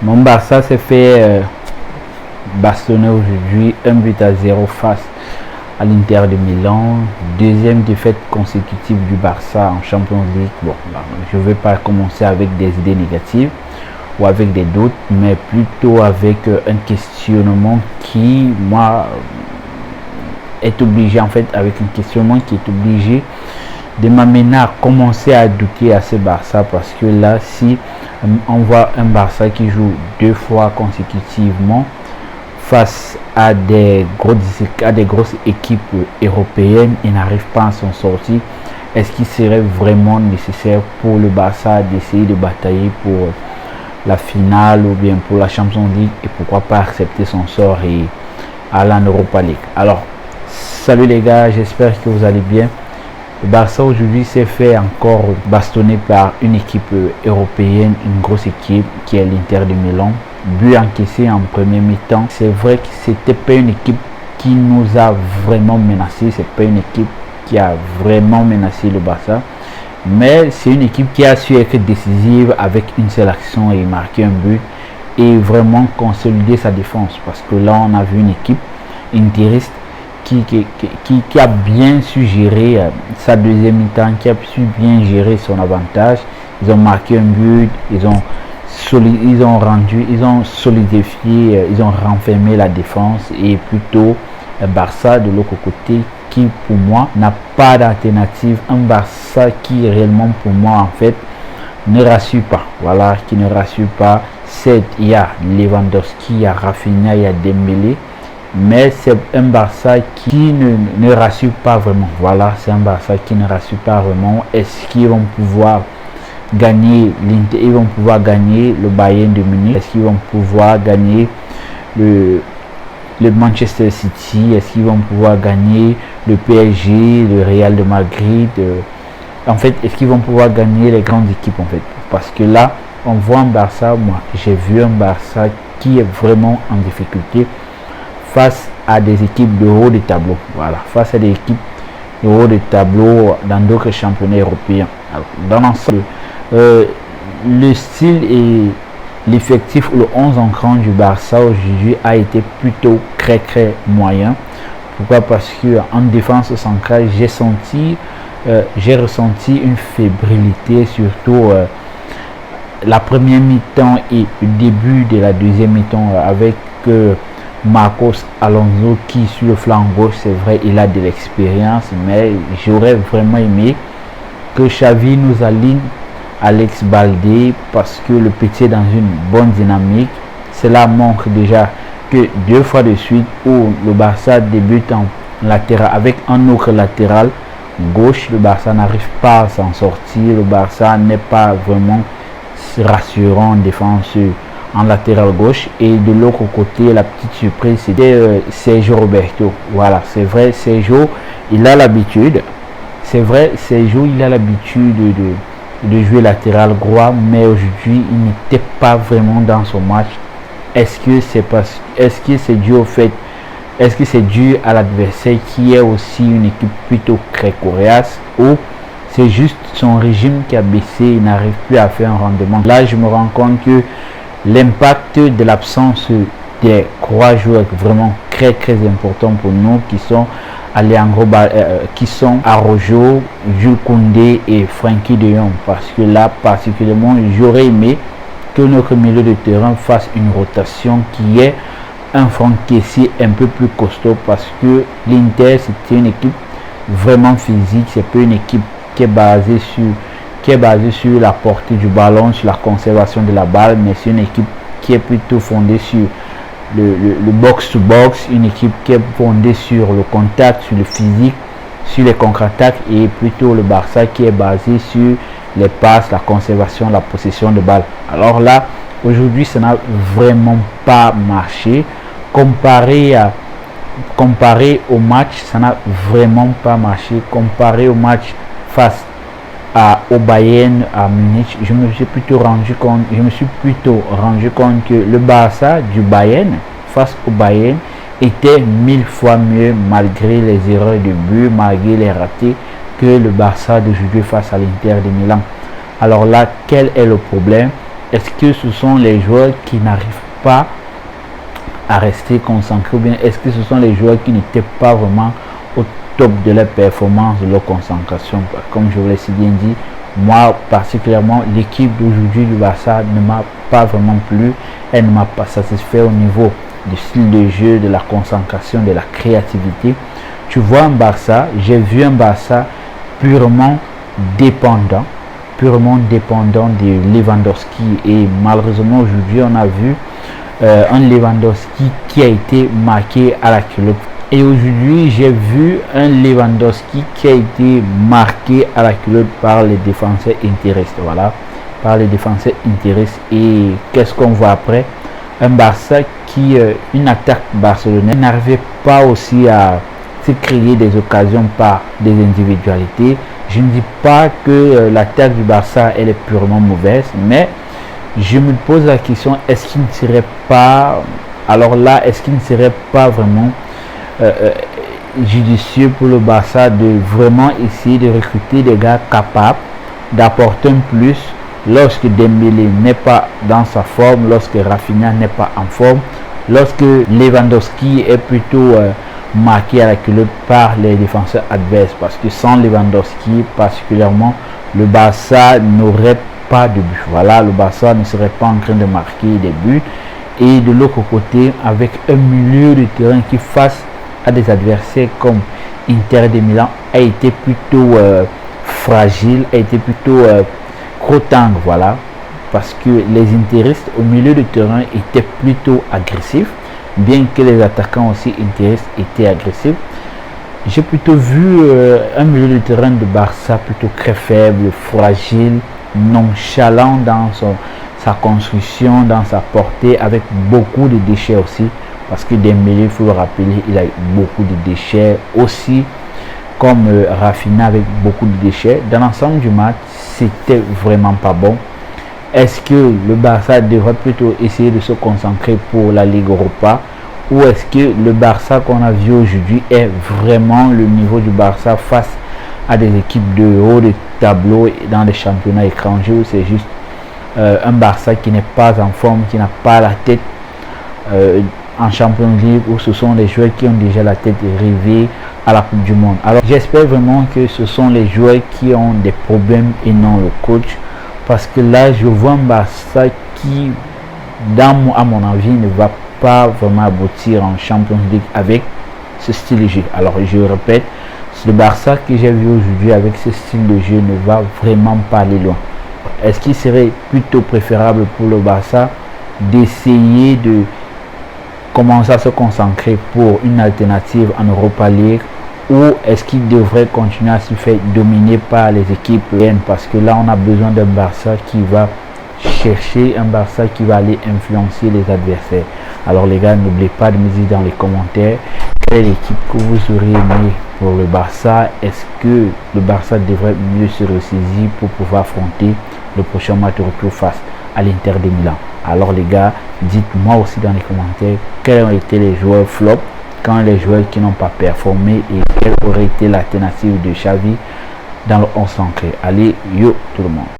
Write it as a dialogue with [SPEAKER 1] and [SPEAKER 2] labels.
[SPEAKER 1] Mon Barça s'est fait bastonner aujourd'hui 1-0 face à l'Inter de Milan. Deuxième défaite consécutive du Barça en Champions League. Bon, je ne vais pas commencer avec des idées négatives ou avec des doutes, mais plutôt avec un questionnement qui, moi, est obligé, en fait, avec un questionnement qui est obligé de m'amener à commencer à douter à ce Barça, parce que là, si on voit un Barça qui joue 2 fois consécutivement face à des grosses équipes européennes, il n'arrive pas à s'en sortir. Est-ce qu'il serait vraiment nécessaire pour le Barça d'essayer de batailler pour la finale ou bien pour la Champions League, et pourquoi pas accepter son sort et aller en Europa League? Alors, salut les gars, j'espère que vous allez bien. Le Barça aujourd'hui s'est fait encore bastonner par une équipe européenne, une grosse équipe qui est l'Inter de Milan. But encaissé en premier mi-temps. C'est vrai que c'était pas une équipe qui nous a vraiment menacé, c'est pas une équipe qui a vraiment menacé le Barça, mais c'est une équipe qui a su être décisive avec une seule action et marquer un but et vraiment consolider sa défense, parce que là on a vu une équipe interiste qui a bien su gérer sa deuxième mi-temps, qui a su bien gérer son avantage. Ils ont marqué un but, ils ont solidifié, ils ont renfermé la défense, et plutôt Barça de l'autre côté qui pour moi n'a pas d'alternative, un Barça qui réellement pour moi en fait ne rassure pas, voilà, qui ne rassure pas. C'est il y a Lewandowski, il y a Rafinha, il y a Dembélé, mais c'est un Barça qui ne rassure pas vraiment, voilà, c'est un Barça qui ne rassure pas vraiment. Est-ce qu'ils vont pouvoir gagner l'Inter, ils vont pouvoir gagner le Bayern de Munich? Est-ce qu'ils vont pouvoir gagner le Manchester City? Est-ce qu'ils vont pouvoir gagner le PSG, le Real de Madrid? En fait, est-ce qu'ils vont pouvoir gagner les grandes équipes en fait? Parce que là, on voit un Barça, moi j'ai vu un Barça qui est vraiment en difficulté face à des équipes de haut de tableau. Voilà, face à des équipes de haut de tableau dans d'autres championnats européens. Alors, dans l'ensemble, le style et l'effectif, le 11 en cran du Barça aujourd'hui a été plutôt très moyen. Pourquoi? Parce que en défense centrale, j'ai ressenti une fébrilité, surtout la première mi-temps et le début de la deuxième mi-temps, avec Marcos Alonso qui sur le flanc gauche, c'est vrai, il a de l'expérience, mais j'aurais vraiment aimé que Xavi nous aligne Alex Baldé, parce que le petit est dans une bonne dynamique. Cela montre déjà que 2 fois de suite où le Barça débute en latéral avec un autre latéral gauche, le Barça n'arrive pas à s'en sortir. Le Barça n'est pas vraiment rassurant en défense en latéral gauche. Et de l'autre côté, la petite surprise, c'était Sergio Roberto. Voilà, c'est vrai, Sergio, il a l'habitude. C'est vrai, Sergio, il a l'habitude de jouer latéral droit, mais aujourd'hui il n'était pas vraiment dans son match. Est-ce que c'est dû au fait, est-ce que c'est dû à l'adversaire qui est aussi une équipe plutôt très coriace, ou c'est juste son régime qui a baissé, il n'arrive plus à faire un rendement? Là je me rends compte que l'impact de l'absence des 3 joueurs vraiment très important pour nous, qui sont qui sont Araujo, Jules Koundé et Frenkie de Jong, parce que là particulièrement j'aurais aimé que notre milieu de terrain fasse une rotation, qui est un Franck Kessié un peu plus costaud, parce que l'Inter c'était une équipe vraiment physique, c'est pas une équipe qui est basée sur la portée du ballon, sur la conservation de la balle, mais c'est une équipe qui est plutôt fondée sur le box-to-box, une équipe qui est fondée sur le contact, sur le physique, sur les contre-attaques, et plutôt le Barça qui est basé sur les passes, la conservation, la possession de balle. Alors là, aujourd'hui, ça n'a vraiment pas marché. Comparé au match, ça n'a vraiment pas marché. Comparé au match face au Bayern à Munich, je me suis plutôt rendu compte que le Barça du Bayern face au Bayern était 1000 fois mieux, malgré les erreurs de but, malgré les ratés, que le Barça d'aujourd'hui face à l'Inter de Milan. Alors là, quel est le problème? Est-ce que ce sont les joueurs qui n'arrivent pas à rester concentrés, ou bien est-ce que ce sont les joueurs qui n'étaient pas vraiment au top de leur performance, de leur concentration? Comme je vous l'ai si bien dit, moi particulièrement, l'équipe d'aujourd'hui du Barça ne m'a pas vraiment plu. Elle ne m'a pas satisfait au niveau du style de jeu, de la concentration, de la créativité. Tu vois un Barça, j'ai vu un Barça purement dépendant de Lewandowski, et malheureusement aujourd'hui on a vu un Lewandowski qui a été marqué à la culotte. Et aujourd'hui j'ai vu un Lewandowski qui a été marqué à la culotte par les défenseurs intéressés. Voilà, par les défenseurs intéressés. Et qu'est-ce qu'on voit après? Un Barça qui, une attaque barcelonaise, n'arrivait pas aussi à se créer des occasions par des individualités. Je ne dis pas que l'attaque du Barça elle est purement mauvaise, mais je me pose la question, est-ce qu'il ne serait pas, alors là, est-ce qu'il ne serait pas vraiment judicieux pour le Barça de vraiment essayer de recruter des gars capables d'apporter un plus lorsque Dembélé n'est pas dans sa forme, lorsque Rafinha n'est pas en forme, lorsque Lewandowski est plutôt marqué à la culotte par les défenseurs adverses, parce que sans Lewandowski particulièrement, le Barça n'aurait pas de but. Voilà, le Barça ne serait pas en train de marquer des buts. Et de l'autre côté, avec un milieu de terrain qui face à des adversaires comme Inter de Milan a été plutôt fragile, a été plutôt crotangue, voilà, parce que les interistes au milieu de terrain étaient plutôt agressifs, bien que les attaquants aussi interistes étaient agressifs. J'ai plutôt vu un milieu de terrain de Barça plutôt très faible, fragile, nonchalant dans sa construction, dans sa portée, avec beaucoup de déchets aussi, parce que Dembélé, il faut le rappeler, il a beaucoup de déchets aussi, comme Rafinha avec beaucoup de déchets. Dans l'ensemble du match, c'était vraiment pas bon. Est-ce que le Barça devrait plutôt essayer de se concentrer pour la Ligue Europa, ou est-ce que le Barça qu'on a vu aujourd'hui est vraiment le niveau du Barça face à des équipes de haut de tableau dans les championnats étrangers, où c'est juste un Barça qui n'est pas en forme, qui n'a pas la tête en Champions League, où ce sont les joueurs qui ont déjà la tête rêvée à la Coupe du Monde. Alors j'espère vraiment que ce sont les joueurs qui ont des problèmes et non le coach, parce que là je vois un Barça qui, à mon avis, ne va pas vraiment aboutir en Champions League avec ce style de jeu. Alors je répète, le Barça que j'ai vu aujourd'hui avec ce style de jeu ne va vraiment pas aller loin. Est-ce qu'il serait plutôt préférable pour le Barça d'essayer de commencer à se concentrer pour une alternative en Europa League, ou est-ce qu'il devrait continuer à se faire dominer par les équipes européennes? Parce que là on a besoin d'un Barça qui va chercher, un Barça qui va aller influencer les adversaires. Alors les gars, n'oubliez pas de me dire dans les commentaires quelle est l'équipe que vous auriez aimé pour le Barça. Est-ce que le Barça devrait mieux se ressaisir pour pouvoir affronter le prochain match de retour face à l'Inter de Milan? Alors les gars, dites-moi aussi dans les commentaires quels ont été les joueurs flop, quand les joueurs qui n'ont pas performé, et quelle aurait été l'alternative de Xavi dans le 11 ancré. Allez, yo tout le monde.